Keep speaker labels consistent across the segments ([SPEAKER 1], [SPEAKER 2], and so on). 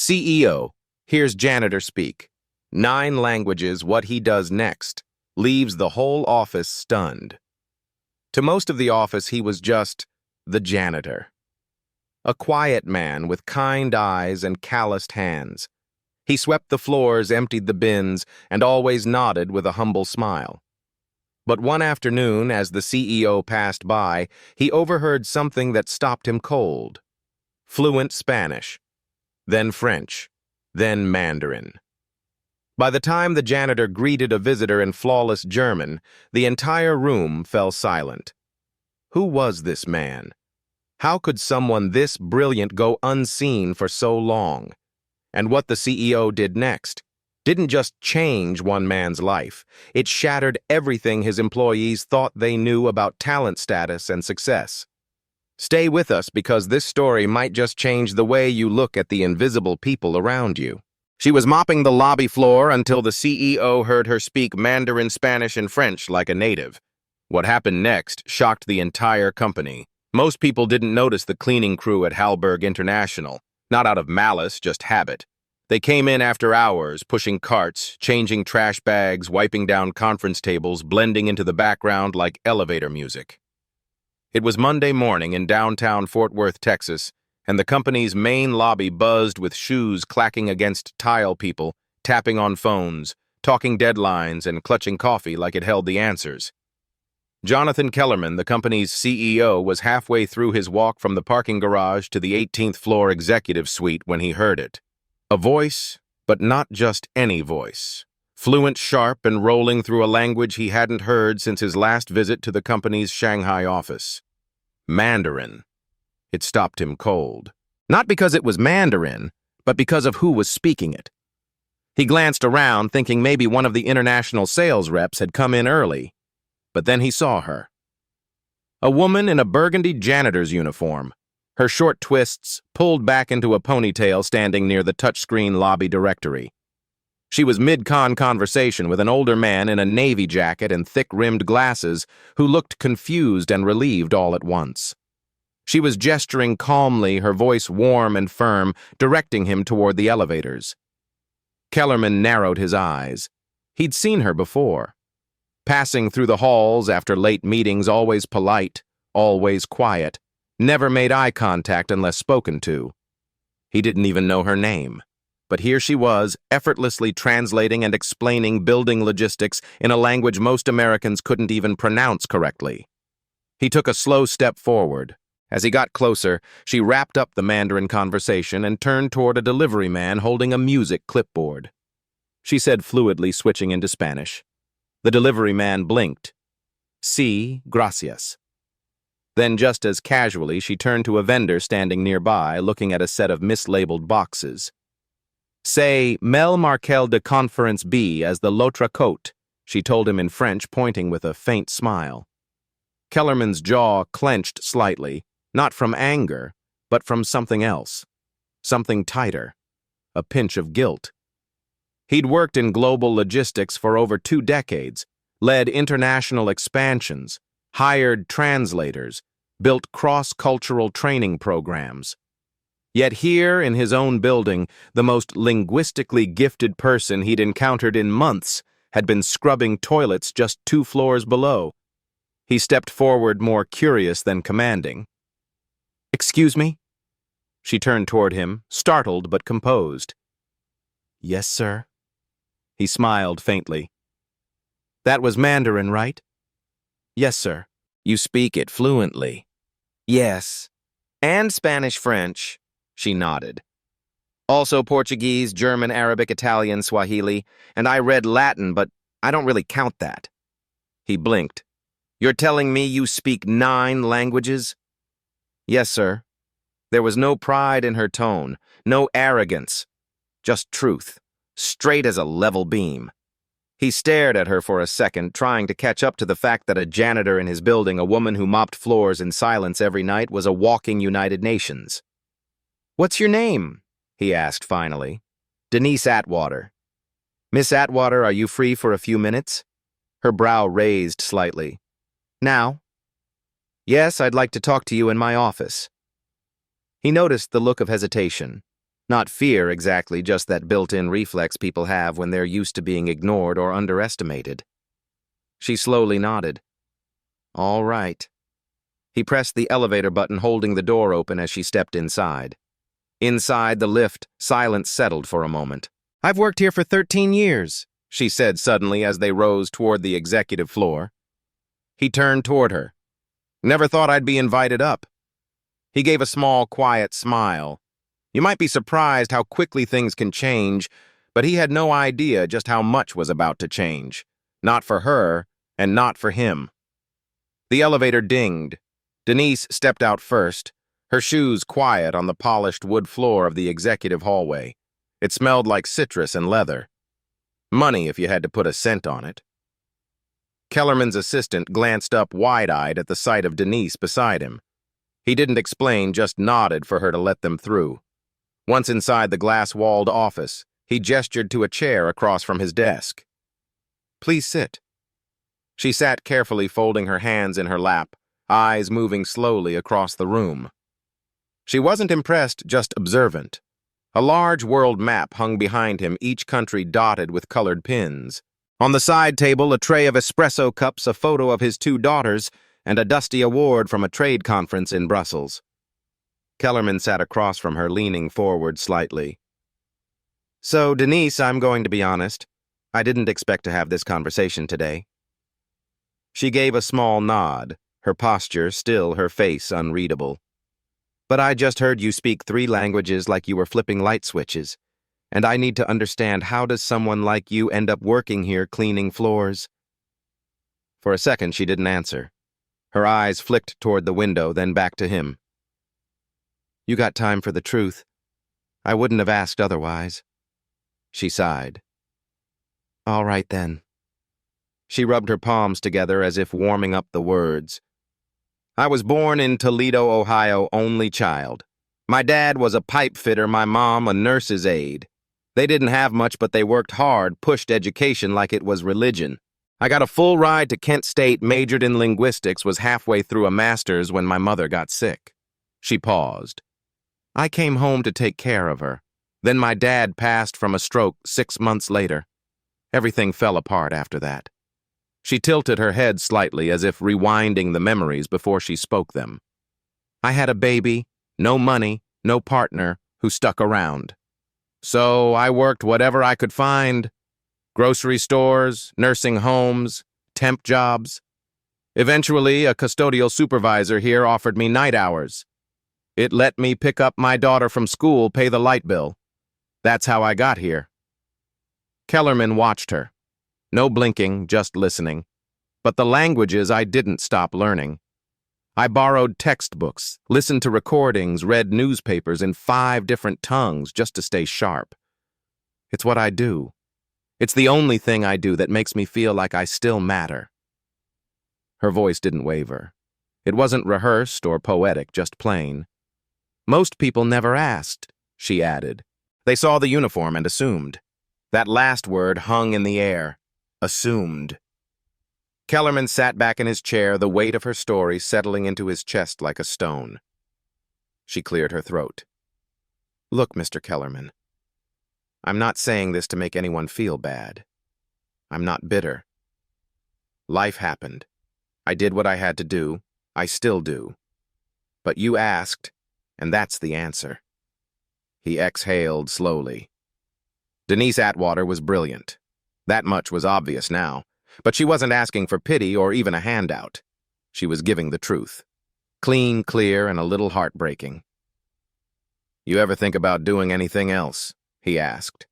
[SPEAKER 1] CEO, hears janitor speak. 9 languages, what he does next. Leaves the whole office stunned. To most of the office, he was just the janitor. A quiet man with kind eyes and calloused hands. He swept the floors, emptied the bins, and always nodded with a humble smile. But one afternoon, as the CEO passed by, he overheard something that stopped him cold. Fluent Spanish, then French, then Mandarin. By the time the janitor greeted a visitor in flawless German, the entire room fell silent. Who was this man? How could someone this brilliant go unseen for so long? And what the CEO did next didn't just change one man's life. It shattered everything his employees thought they knew about talent status and success. Stay with us because this story might just change the way you look at the invisible people around you. She was mopping the lobby floor until the CEO heard her speak Mandarin, Spanish, and French like a native. What happened next shocked the entire company. Most people didn't notice the cleaning crew at Hallberg International, not out of malice, just habit. They came in after hours, pushing carts, changing trash bags, wiping down conference tables, blending into the background like elevator music. It was Monday morning in downtown Fort Worth, Texas, and the company's main lobby buzzed with shoes clacking against tile people, tapping on phones, talking deadlines, and clutching coffee like it held the answers. Jonathan Kellerman, the company's CEO, was halfway through his walk from the parking garage to the 18th floor executive suite when he heard it. A voice, but not just any voice. Fluent, sharp, and rolling through a language he hadn't heard since his last visit to the company's Shanghai office. Mandarin. It stopped him cold. Not because it was Mandarin, but because of who was speaking it. He glanced around, thinking maybe one of the international sales reps had come in early. But then he saw her. A woman in a burgundy janitor's uniform, her short twists pulled back into a ponytail standing near the touchscreen lobby directory. She was mid-con conversation with an older man in a navy jacket and thick-rimmed glasses who looked confused and relieved all at once. She was gesturing calmly, her voice warm and firm, directing him toward the elevators. Kellerman narrowed his eyes. He'd seen her before. Passing through the halls after late meetings, always polite, always quiet, never made eye contact unless spoken to. He didn't even know her name. But here she was, effortlessly translating and explaining building logistics in a language most Americans couldn't even pronounce correctly. He took a slow step forward. As he got closer, she wrapped up the Mandarin conversation and turned toward a delivery man holding a music clipboard. She said fluidly, switching into Spanish. The delivery man blinked. Sí, gracias. Then, just as casually, she turned to a vendor standing nearby, looking at a set of mislabeled boxes. Say, Mel Markel de Conference B as the l'autre côte, she told him in French, pointing with a faint smile. Kellerman's jaw clenched slightly, not from anger, but from something else. Something tighter. A pinch of guilt. He'd worked in global logistics for over 2 decades, led international expansions, hired translators, built cross-cultural training programs. Yet here, in his own building, the most linguistically gifted person he'd encountered in months had been scrubbing toilets just 2 floors below. He stepped forward, more curious than commanding. "Excuse me?" She turned toward him, startled but composed. "Yes, sir." He smiled faintly. "That was Mandarin, right?" "Yes, sir." "You speak it fluently?" "Yes. And Spanish, French." She nodded. "Also Portuguese, German, Arabic, Italian, Swahili, and I read Latin, but I don't really count that." He blinked. "You're telling me you speak 9 languages?" "Yes, sir." There was no pride in her tone, no arrogance, just truth, straight as a level beam. He stared at her for a second, trying to catch up to the fact that a janitor in his building, a woman who mopped floors in silence every night, was a walking United Nations. "What's your name?" he asked finally. "Denise Atwater." "Miss Atwater, are you free for a few minutes?" Her brow raised slightly. "Now?" "Yes, I'd like to talk to you in my office." He noticed the look of hesitation. Not fear exactly, just that built-in reflex people have when they're used to being ignored or underestimated. She slowly nodded. All right. He pressed the elevator button, holding the door open as she stepped inside. Inside the lift, silence settled for a moment. I've worked here for 13 years, she said suddenly as they rose toward the executive floor. He turned toward her. Never thought I'd be invited up. He gave a small, quiet smile. You might be surprised how quickly things can change, but he had no idea just how much was about to change. Not for her, and not for him. The elevator dinged. Denise stepped out first, her shoes quiet on the polished wood floor of the executive hallway. It smelled like citrus and leather. Money if you had to put a cent on it. Kellerman's assistant glanced up wide-eyed at the sight of Denise beside him. He didn't explain, just nodded for her to let them through. Once inside the glass-walled office, he gestured to a chair across from his desk. Please sit. She sat carefully, folding her hands in her lap, eyes moving slowly across the room. She wasn't impressed, just observant. A large world map hung behind him, each country dotted with colored pins. On the side table, a tray of espresso cups, a photo of his 2 daughters, and a dusty award from a trade conference in Brussels. Kellerman sat across from her, leaning forward slightly. So, Denise, I'm going to be honest. I didn't expect to have this conversation today. She gave a small nod, her posture still, her face unreadable. But I just heard you speak 3 languages like you were flipping light switches, and I need to understand, how does someone like you end up working here cleaning floors? For a second, she didn't answer. Her eyes flicked toward the window, then back to him. You got time for the truth. I wouldn't have asked otherwise. She sighed. All right then. She rubbed her palms together as if warming up the words. I was born in Toledo, Ohio, only child. My dad was a pipe fitter, my mom a nurse's aide. They didn't have much, but they worked hard, pushed education like it was religion. I got a full ride to Kent State, majored in linguistics, was halfway through a master's when my mother got sick. She paused. I came home to take care of her. Then my dad passed from a stroke 6 months later. Everything fell apart after that. She tilted her head slightly as if rewinding the memories before she spoke them. I had a baby, no money, no partner, who stuck around. So I worked whatever I could find. Grocery stores, nursing homes, temp jobs. Eventually, a custodial supervisor here offered me night hours. It let me pick up my daughter from school, pay the light bill. That's how I got here. Kellerman watched her. No blinking, just listening. But the languages I didn't stop learning. I borrowed textbooks, listened to recordings, read newspapers in 5 different tongues just to stay sharp. It's what I do. It's the only thing I do that makes me feel like I still matter. Her voice didn't waver. It wasn't rehearsed or poetic, just plain. Most people never asked, she added. They saw the uniform and assumed. That last word hung in the air. Assumed. Kellerman sat back in his chair, the weight of her story settling into his chest like a stone. She cleared her throat. Look, Mr. Kellerman. I'm not saying this to make anyone feel bad. I'm not bitter. Life happened. I did what I had to do. I still do. But you asked, and that's the answer. He exhaled slowly. Denise Atwater was brilliant. That much was obvious now. But she wasn't asking for pity or even a handout. She was giving the truth. Clean, clear, and a little heartbreaking. You ever think about doing anything else? He asked.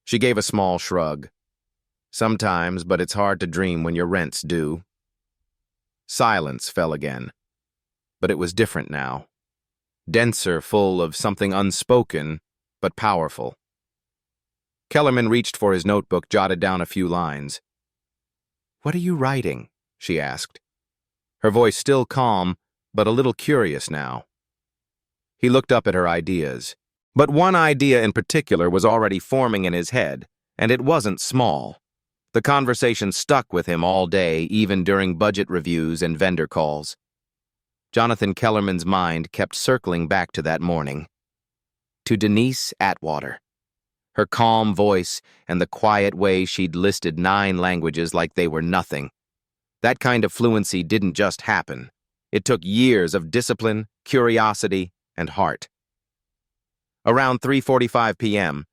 [SPEAKER 1] She gave a small shrug. Sometimes, but it's hard to dream when your rent's due. Silence fell again. But it was different now. Denser, full of something unspoken, but powerful. Kellerman reached for his notebook, jotted down a few lines. What are you writing? She asked. Her voice still calm, but a little curious now. He looked up at her ideas. But one idea in particular was already forming in his head, and it wasn't small. The conversation stuck with him all day, even during budget reviews and vendor calls. Jonathan Kellerman's mind kept circling back to that morning. to Denise Atwater. Her calm voice and the quiet way she'd listed 9 languages like they were nothing. That kind of fluency didn't just happen. It took years of discipline, curiosity, and heart. Around 3:45 p.m.,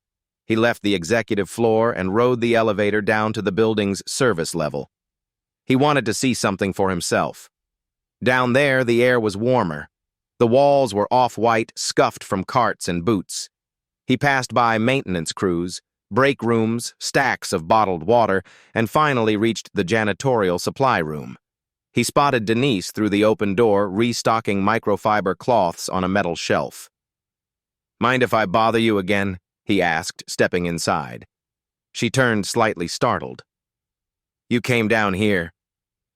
[SPEAKER 1] he left the executive floor and rode the elevator down to the building's service level. He wanted to see something for himself. Down there, the air was warmer. The walls were off-white, scuffed from carts and boots. He passed by maintenance crews, break rooms, stacks of bottled water, and finally reached the janitorial supply room. He spotted Denise through the open door, restocking microfiber cloths on a metal shelf. "Mind if I bother you again?" he asked, stepping inside. She turned slightly startled. "You came down here."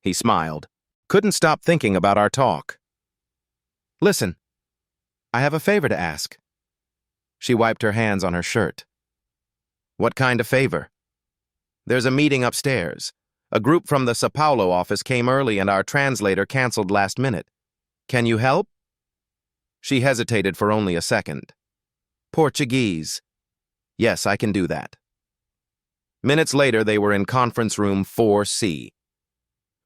[SPEAKER 1] He smiled. "Couldn't stop thinking about our talk." "Listen, I have a favor to ask." She wiped her hands on her shirt. "What kind of favor?" "There's a meeting upstairs. A group from the Sao Paulo office came early and our translator canceled last minute. Can you help?" She hesitated for only a second. "Portuguese." "Yes, I can do that." Minutes later, they were in conference room 4C.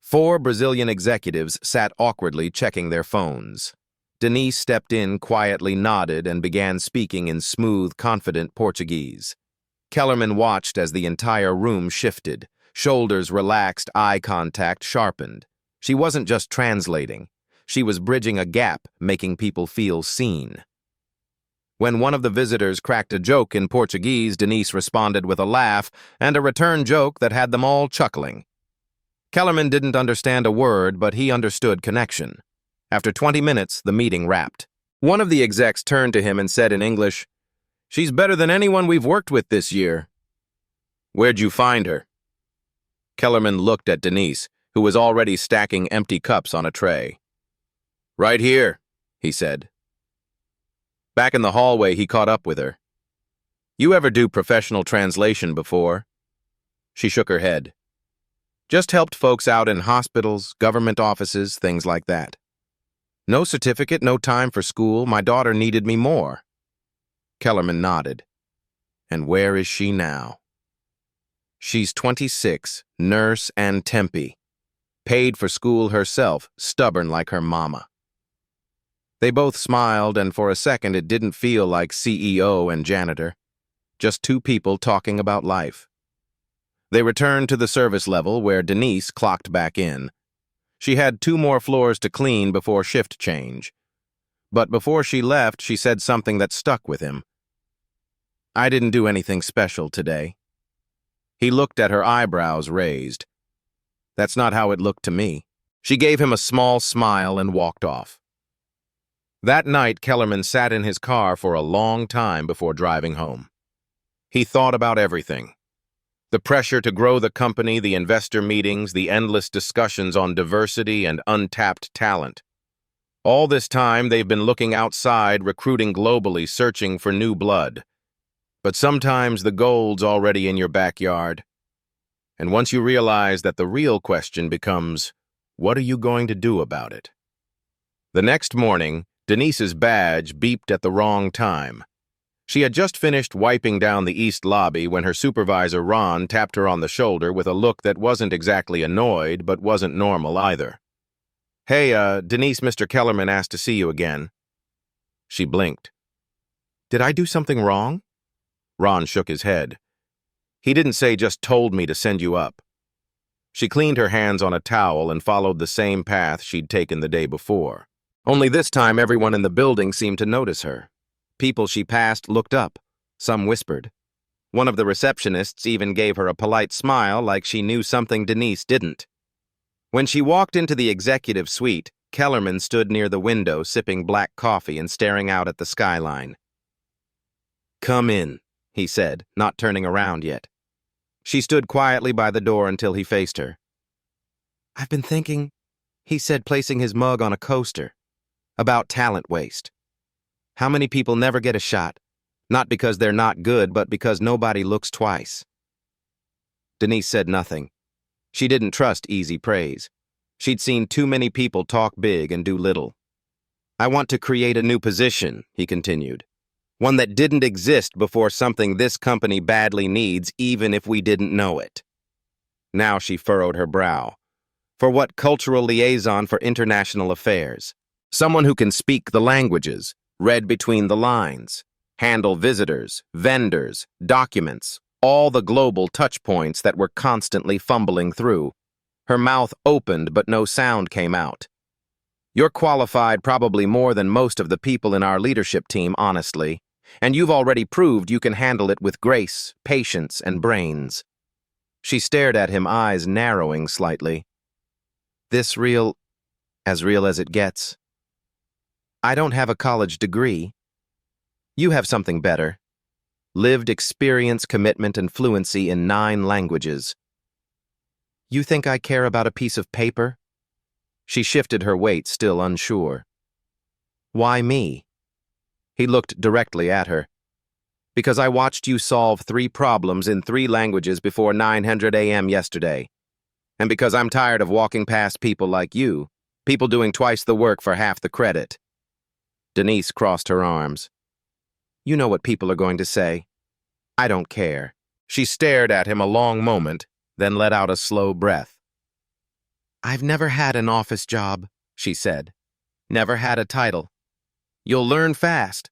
[SPEAKER 1] 4 Brazilian executives sat awkwardly checking their phones. Denise stepped in, quietly nodded, and began speaking in smooth, confident Portuguese. Kellerman watched as the entire room shifted. Shoulders relaxed, eye contact sharpened. She wasn't just translating. She was bridging a gap, making people feel seen. When one of the visitors cracked a joke in Portuguese, Denise responded with a laugh and a return joke that had them all chuckling. Kellerman didn't understand a word, but he understood connection. After 20 minutes, the meeting wrapped. One of the execs turned to him and said in English, "She's better than anyone we've worked with this year." "Where'd you find her?" Kellerman looked at Denise, who was already stacking empty cups on a tray. "Right here," he said. Back in the hallway, he caught up with her. "You ever do professional translation before?" She shook her head. "Just helped folks out in hospitals, government offices, things like that. No certificate, no time for school. My daughter needed me more." Kellerman nodded. "And where is she now?" "She's 26, nurse and Tempe. Paid for school herself, stubborn like her mama." They both smiled, and for a second it didn't feel like CEO and janitor. Just 2 people talking about life. They returned to the service level where Denise clocked back in. She had 2 more floors to clean before shift change. But before she left, she said something that stuck with him. "I didn't do anything special today." He looked at her, eyebrows raised. "That's not how it looked to me." She gave him a small smile and walked off. That night, Kellerman sat in his car for a long time before driving home. He thought about everything. The pressure to grow the company, the investor meetings, the endless discussions on diversity and untapped talent. All this time, they've been looking outside, recruiting globally, searching for new blood. But sometimes the gold's already in your backyard. And once you realize that the real question becomes, what are you going to do about it? The next morning, Denise's badge beeped at the wrong time. She had just finished wiping down the east lobby when her supervisor, Ron, tapped her on the shoulder with a look that wasn't exactly annoyed, but wasn't normal either. "Hey, Denise, Mr. Kellerman asked to see you again." She blinked. "Did I do something wrong?" Ron shook his head. "He didn't say just told me to send you up." She cleaned her hands on a towel and followed the same path she'd taken the day before. Only this time, everyone in the building seemed to notice her. People she passed looked up. Some whispered. One of the receptionists even gave her a polite smile like she knew something Denise didn't. When she walked into the executive suite, Kellerman stood near the window sipping black coffee and staring out at the skyline. "Come in," he said, not turning around yet. She stood quietly by the door until he faced her. "I've been thinking," he said, placing his mug on a coaster, "about talent waste. How many people never get a shot, not because they're not good, but because nobody looks twice?" Denise said nothing. She didn't trust easy praise. She'd seen too many people talk big and do little. "I want to create a new position," he continued. One that didn't exist before something this company badly needs, even if we didn't know it. Now she furrowed her brow. For what cultural liaison for international affairs? Someone who can speak the languages, read between the lines, handle visitors, vendors, documents, all the global touch points that we're constantly fumbling through. Her mouth opened, but no sound came out. You're qualified probably more than most of the people in our leadership team, honestly, and you've already proved you can handle it with grace, patience, and brains. She stared at him, eyes narrowing slightly. This real as it gets. I don't have a college degree. You have something better. Lived experience, commitment, and fluency in 9 languages. You think I care about a piece of paper? She shifted her weight, still unsure. Why me? He looked directly at her. Because I watched you solve 3 problems in 3 languages before 900 a.m. yesterday. And because I'm tired of walking past people like you, people doing twice the work for half the credit. Denise crossed her arms. You know what people are going to say. I don't care. She stared at him a long moment, then let out a slow breath. I've never had an office job, she said. Never had a title. You'll learn fast.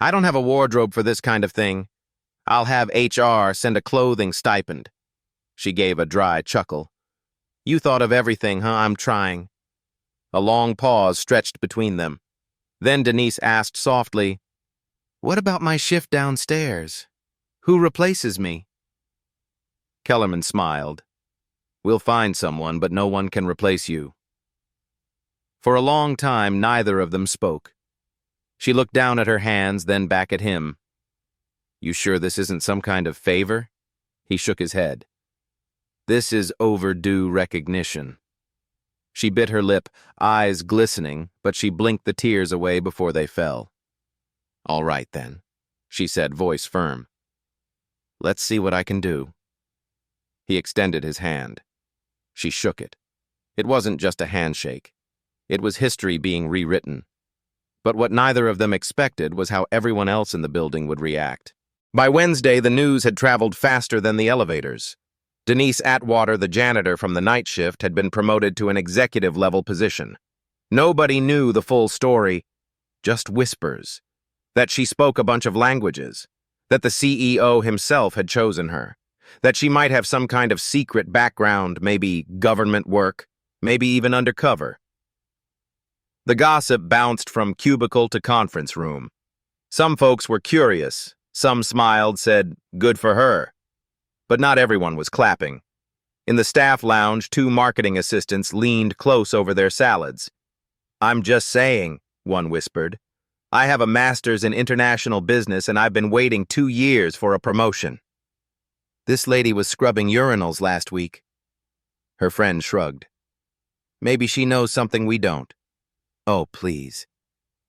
[SPEAKER 1] I don't have a wardrobe for this kind of thing. I'll have HR send a clothing stipend. She gave a dry chuckle. You thought of everything, huh? I'm trying. A long pause stretched between them. Then Denise asked softly, What about my shift downstairs? Who replaces me? Kellerman smiled. We'll find someone, but no one can replace you. For a long time, neither of them spoke. She looked down at her hands, then back at him. You sure this isn't some kind of favor? He shook his head. This is overdue recognition. She bit her lip, eyes glistening, but she blinked the tears away before they fell. All right, then, she said, voice firm. Let's see what I can do. He extended his hand. She shook it. It wasn't just a handshake. It was history being rewritten. But what neither of them expected was how everyone else in the building would react. By Wednesday, the news had traveled faster than the elevators. Denise Atwater, the janitor from the night shift, had been promoted to an executive-level position. Nobody knew the full story, just whispers. That she spoke a bunch of languages. That the CEO himself had chosen her. That she might have some kind of secret background, maybe government work, maybe even undercover. The gossip bounced from cubicle to conference room. Some folks were curious. Some smiled, said, good for her. But not everyone was clapping. In the staff lounge, 2 marketing assistants leaned close over their salads. I'm just saying, one whispered. I have a master's in international business and I've been waiting 2 years for a promotion. This lady was scrubbing urinals last week. Her friend shrugged. Maybe she knows something we don't. Oh, please.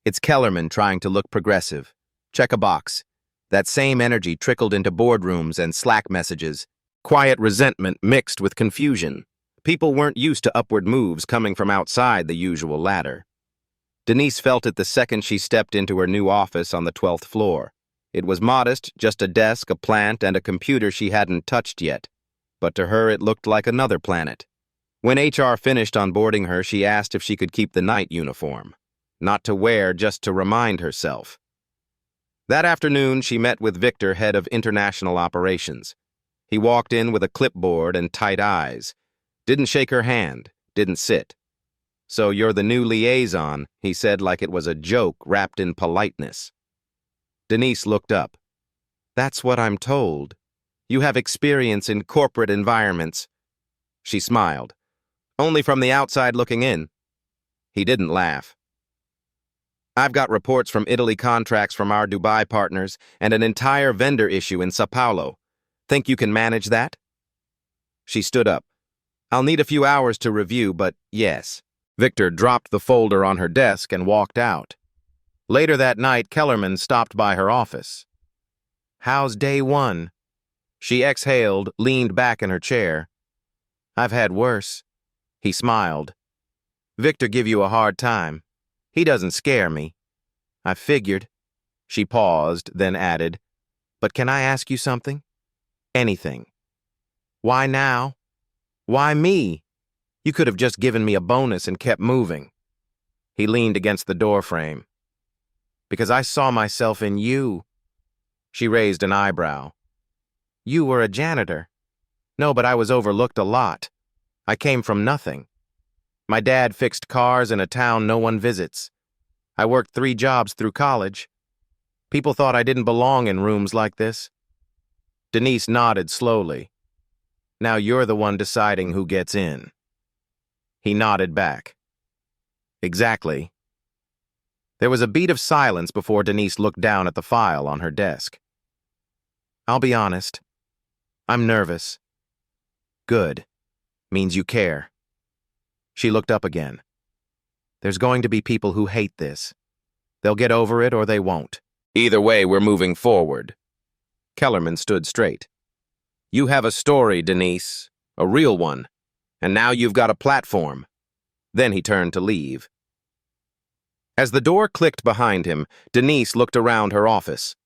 [SPEAKER 1] It's Kellerman trying to look progressive. Check a box. That same energy trickled into boardrooms and Slack messages. Quiet resentment mixed with confusion. People weren't used to upward moves coming from outside the usual ladder. Denise felt it the second she stepped into her new office on the 12th floor. It was modest, just a desk, a plant, and a computer she hadn't touched yet. But to her it looked like another planet. When HR finished onboarding her, she asked if she could keep the night uniform. Not to wear, just to remind herself. That afternoon, she met with Victor, head of international operations. He walked in with a clipboard and tight eyes. Didn't shake her hand, didn't sit. So you're the new liaison, he said like it was a joke wrapped in politeness. Denise looked up. That's what I'm told. You have experience in corporate environments. She smiled. Only from the outside looking in. He didn't laugh. I've got reports from Italy, contracts from our Dubai partners, and an entire vendor issue in Sao Paulo. Think you can manage that? She stood up. I'll need a few hours to review, but yes. Victor dropped the folder on her desk and walked out. Later that night, Kellerman stopped by her office. How's day 1? She exhaled, leaned back in her chair. I've had worse. He smiled. Victor give you a hard time. He doesn't scare me. I figured. She paused, then added, "But can I ask you something? Anything. Why now? Why me? You could have just given me a bonus and kept moving." He leaned against the doorframe. "Because I saw myself in you." She raised an eyebrow. "You were a janitor." "No, but I was overlooked a lot. I came from nothing. My dad fixed cars in a town no one visits. I worked 3 jobs through college. People thought I didn't belong in rooms like this." Denise nodded slowly. "Now you're the one deciding who gets in." He nodded back. "Exactly." There was a beat of silence before Denise looked down at the file on her desk. "I'll be honest. I'm nervous." "Good. Means you care." She looked up again. "There's going to be people who hate this. They'll get over it or they won't. Either way, we're moving forward." Kellerman stood straight. "You have a story, Denise. A real one. And now you've got a platform." Then he turned to leave. As the door clicked behind him, Denise looked around her office.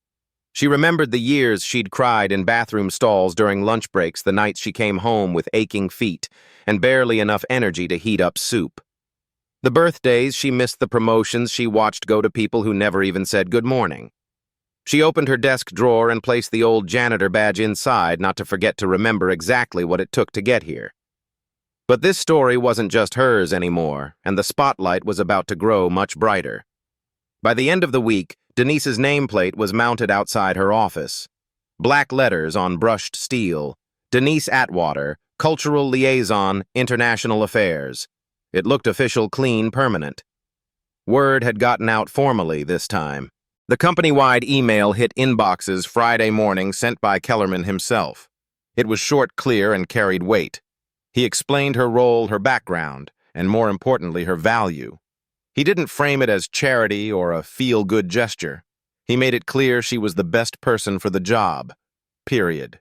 [SPEAKER 1] She remembered the years she'd cried in bathroom stalls during lunch breaks, the nights she came home with aching feet and barely enough energy to heat up soup. The birthdays she missed, the promotions she watched go to people who never even said good morning. She opened her desk drawer and placed the old janitor badge inside, not to forget to remember exactly what it took to get here. But this story wasn't just hers anymore, and the spotlight was about to grow much brighter. By the end of the week, Denise's nameplate was mounted outside her office. Black letters on brushed steel. Denise Atwater, Cultural Liaison, International Affairs. It looked official, clean, permanent. Word had gotten out formally this time. The company-wide email hit inboxes Friday morning, sent by Kellerman himself. It was short, clear, and carried weight. He explained her role, her background, and more importantly, her value. He didn't frame it as charity or a feel-good gesture. He made it clear she was the best person for the job. Period.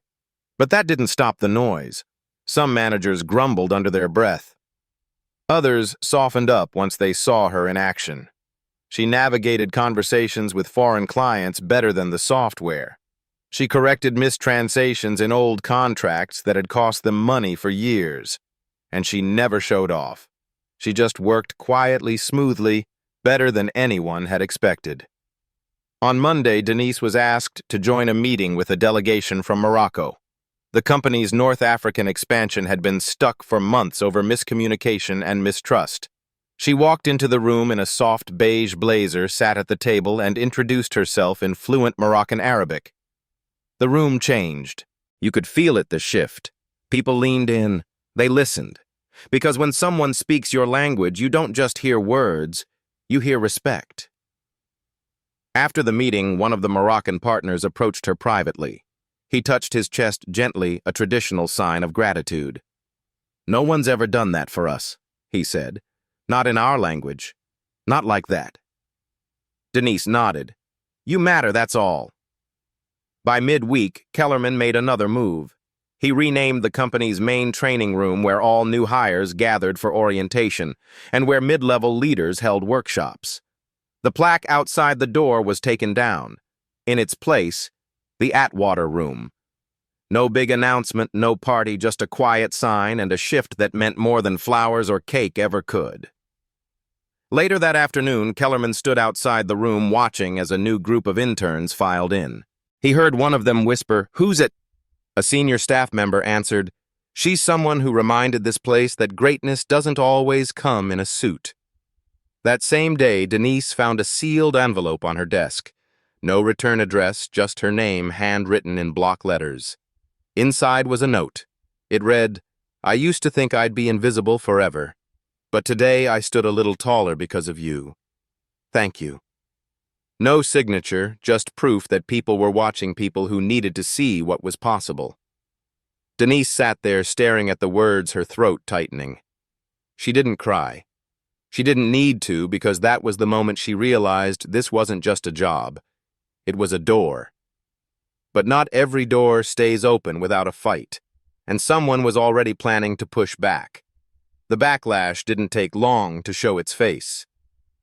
[SPEAKER 1] But that didn't stop the noise. Some managers grumbled under their breath. Others softened up once they saw her in action. She navigated conversations with foreign clients better than the software. She corrected mistranslations in old contracts that had cost them money for years. And she never showed off. She just worked quietly, smoothly, better than anyone had expected. On Monday, Denise was asked to join a meeting with a delegation from Morocco. The company's North African expansion had been stuck for months over miscommunication and mistrust. She walked into the room in a soft beige blazer, sat at the table, and introduced herself in fluent Moroccan Arabic. The room changed. You could feel it, the shift. People leaned in. They listened. Because when someone speaks your language, you don't just hear words, you hear respect. After the meeting, one of the Moroccan partners approached her privately. He touched his chest gently, a traditional sign of gratitude. "No one's ever done that for us," he said. "Not in our language. Not like that." Denise nodded. "You matter, that's all." By midweek, Kellerman made another move. He renamed the company's main training room where all new hires gathered for orientation and where mid-level leaders held workshops. The plaque outside the door was taken down. In its place, the Atwater Room. No big announcement, no party, just a quiet sign and a shift that meant more than flowers or cake ever could. Later that afternoon, Kellerman stood outside the room watching as a new group of interns filed in. He heard one of them whisper, "Who's it?" A senior staff member answered, "She's someone who reminded this place that greatness doesn't always come in a suit." That same day, Denise found a sealed envelope on her desk. No return address, just her name handwritten in block letters. Inside was a note. It read, "I used to think I'd be invisible forever, but today I stood a little taller because of you. Thank you." No signature, just proof that people were watching people who needed to see what was possible. Denise sat there staring at the words, her throat tightening. She didn't cry. She didn't need to, because that was the moment she realized this wasn't just a job. It was a door. But not every door stays open without a fight, and someone was already planning to push back. The backlash didn't take long to show its face.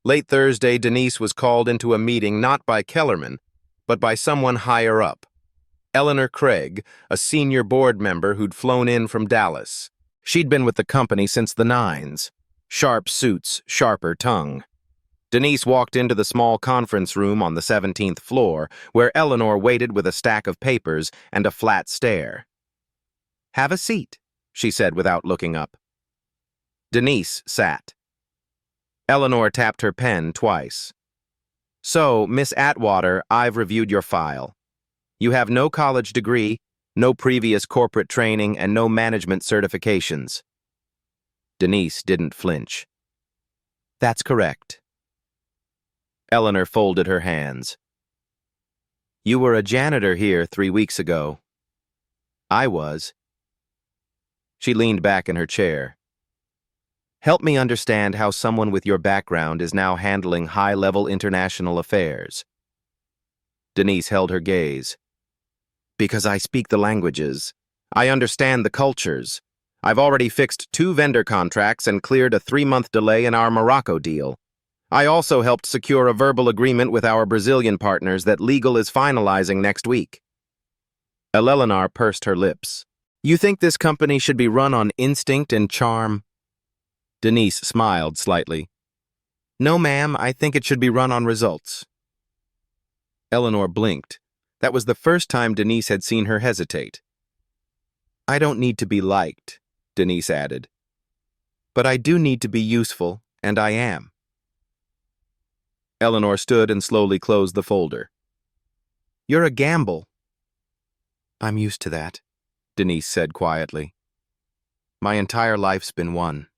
[SPEAKER 1] Late Thursday, Denise was called into a meeting not by Kellerman, but by someone higher up. Eleanor Craig, a senior board member who'd flown in from Dallas. She'd been with the company since the nines. Sharp suits, sharper tongue. Denise walked into the small conference room on the 17th floor, where Eleanor waited with a stack of papers and a flat stare. "Have a seat," she said without looking up. Denise sat. Eleanor tapped her pen twice. "So, Miss Atwater, I've reviewed your file. You have no college degree, no previous corporate training, and no management certifications." Denise didn't flinch. "That's correct." Eleanor folded her hands. "You were a janitor here 3 weeks ago." "I was." She leaned back in her chair. "Help me understand how someone with your background is now handling high-level international affairs." Denise held her gaze. "Because I speak the languages. I understand the cultures. I've already fixed 2 vendor contracts and cleared a 3-month delay in our Morocco deal. I also helped secure a verbal agreement with our Brazilian partners that legal is finalizing next week." Eleanor pursed her lips. "You think this company should be run on instinct and charm?" Denise smiled slightly. "No, ma'am, I think it should be run on results." Eleanor blinked. That was the first time Denise had seen her hesitate. "I don't need to be liked," Denise added. "But I do need to be useful, and I am." Eleanor stood and slowly closed the folder. "You're a gamble." "I'm used to that," Denise said quietly. "My entire life's been one."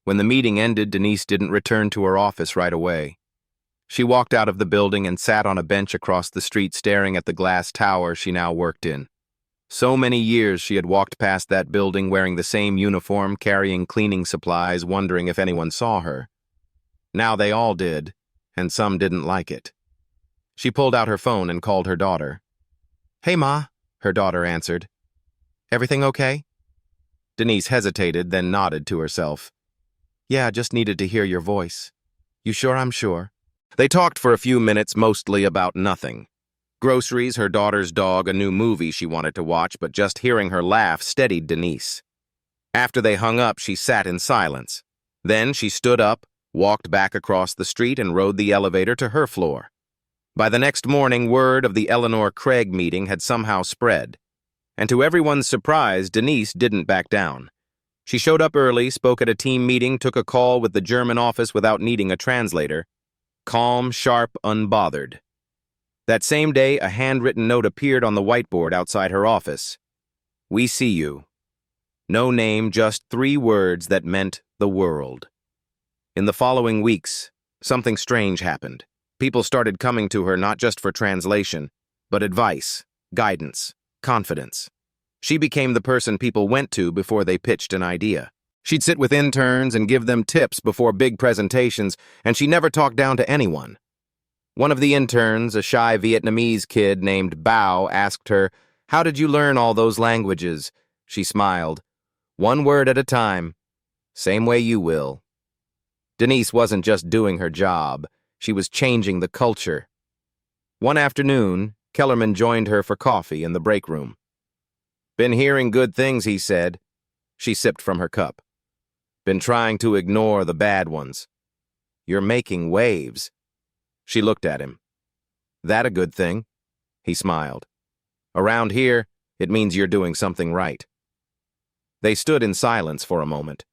[SPEAKER 1] When the meeting ended, Denise didn't return to her office right away. She walked out of the building and sat on a bench across the street staring at the glass tower she now worked in. So many years she had walked past that building wearing the same uniform, carrying cleaning supplies, wondering if anyone saw her. Now they all did, and some didn't like it. She pulled out her phone and called her daughter. "Hey, Ma," her daughter answered. "Everything okay?" Denise hesitated, then nodded to herself. "Yeah, just needed to hear your voice." "You sure I'm sure?" They talked for a few minutes, mostly about nothing. Groceries, her daughter's dog, a new movie she wanted to watch, but just hearing her laugh steadied Denise. After they hung up, she sat in silence. Then she stood up, walked back across the street, and rode the elevator to her floor. By the next morning, word of the Eleanor Craig meeting had somehow spread. And to everyone's surprise, Denise didn't back down. She showed up early, spoke at a team meeting, took a call with the German office without needing a translator. Calm, sharp, unbothered. That same day, a handwritten note appeared on the whiteboard outside her office. "We see you." No name, just 3 words that meant the world. In the following weeks, something strange happened. People started coming to her not just for translation, but advice, guidance, confidence. She became the person people went to before they pitched an idea. She'd sit with interns and give them tips before big presentations, and she never talked down to anyone. One of the interns, a shy Vietnamese kid named Bao, asked her, "How did you learn all those languages?" She smiled. "1 word at a time. Same way you will." Denise wasn't just doing her job. She was changing the culture. One afternoon, Kellerman joined her for coffee in the break room. "Been hearing good things," he said. She sipped from her cup. "Been trying to ignore the bad ones." "You're making waves." She looked at him. "That a good thing?" He smiled. "Around here, it means you're doing something right." They stood in silence for a moment.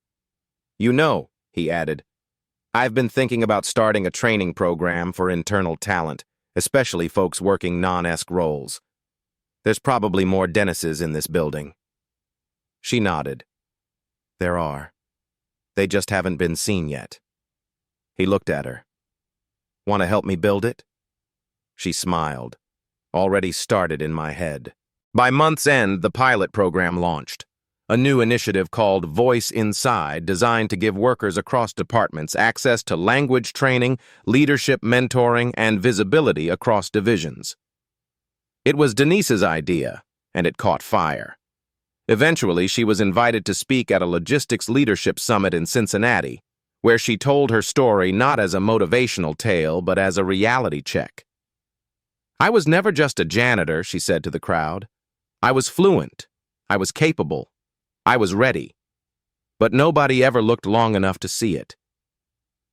[SPEAKER 1] "You know," he added, "I've been thinking about starting a training program for internal talent, especially folks working non-esque roles. There's probably more Dennises in this building." She nodded. "There are. They just haven't been seen yet." He looked at her. "Want to help me build it?" She smiled. "Already started in my head." By month's end, the pilot program launched. A new initiative called Voice Inside, designed to give workers across departments access to language training, leadership mentoring, and visibility across divisions. It was Denise's idea, and it caught fire. Eventually, she was invited to speak at a logistics leadership summit in Cincinnati, where she told her story not as a motivational tale, but as a reality check. I was never just a janitor, she said to the crowd. I was fluent. I was capable. I was ready. But nobody ever looked long enough to see it.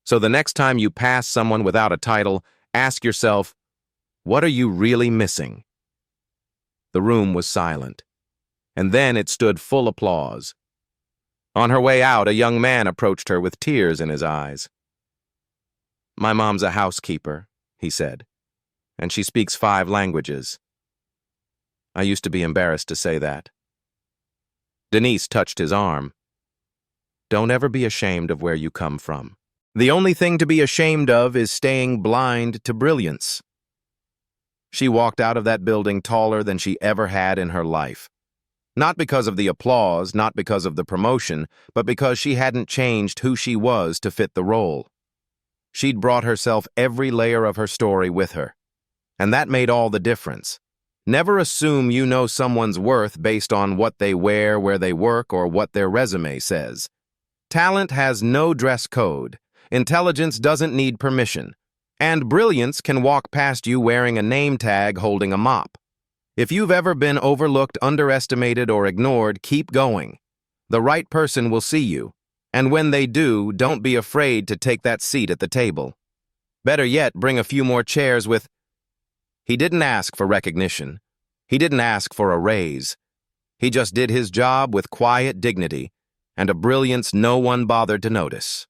[SPEAKER 1] So the next time you pass someone without a title, ask yourself, what are you really missing? The room was silent, and then it stood full applause. On her way out, a young man approached her with tears in his eyes. My mom's a housekeeper, he said, and she speaks 5 languages. I used to be embarrassed to say that. Denise touched his arm. Don't ever be ashamed of where you come from. The only thing to be ashamed of is staying blind to brilliance. She walked out of that building taller than she ever had in her life. Not because of the applause, not because of the promotion, but because she hadn't changed who she was to fit the role. She'd brought herself every layer of her story with her. And that made all the difference. Never assume you know someone's worth based on what they wear, where they work, or what their resume says. Talent has no dress code. Intelligence doesn't need permission. And brilliance can walk past you wearing a name tag holding a mop. If you've ever been overlooked, underestimated, or ignored, keep going. The right person will see you. And when they do, don't be afraid to take that seat at the table. Better yet, bring a few more chairs with... He didn't ask for recognition. He didn't ask for a raise. He just did his job with quiet dignity and a brilliance no one bothered to notice.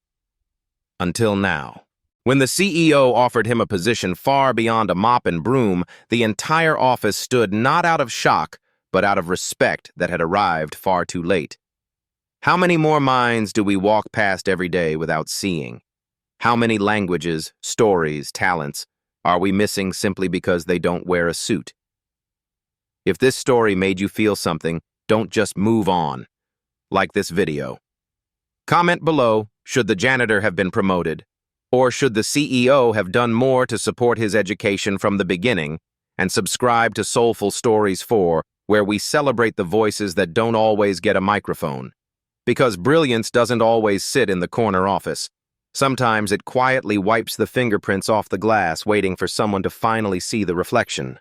[SPEAKER 1] Until now. When the CEO offered him a position far beyond a mop and broom, the entire office stood not out of shock, but out of respect that had arrived far too late. How many more minds do we walk past every day without seeing? How many languages, stories, talents are we missing simply because they don't wear a suit? If this story made you feel something, don't just move on. Like this video. Comment below, should the janitor have been promoted? Or should the CEO have done more to support his education from the beginning? And subscribe to Soulful Stories 4, where we celebrate the voices that don't always get a microphone. Because brilliance doesn't always sit in the corner office. Sometimes it quietly wipes the fingerprints off the glass, waiting for someone to finally see the reflection.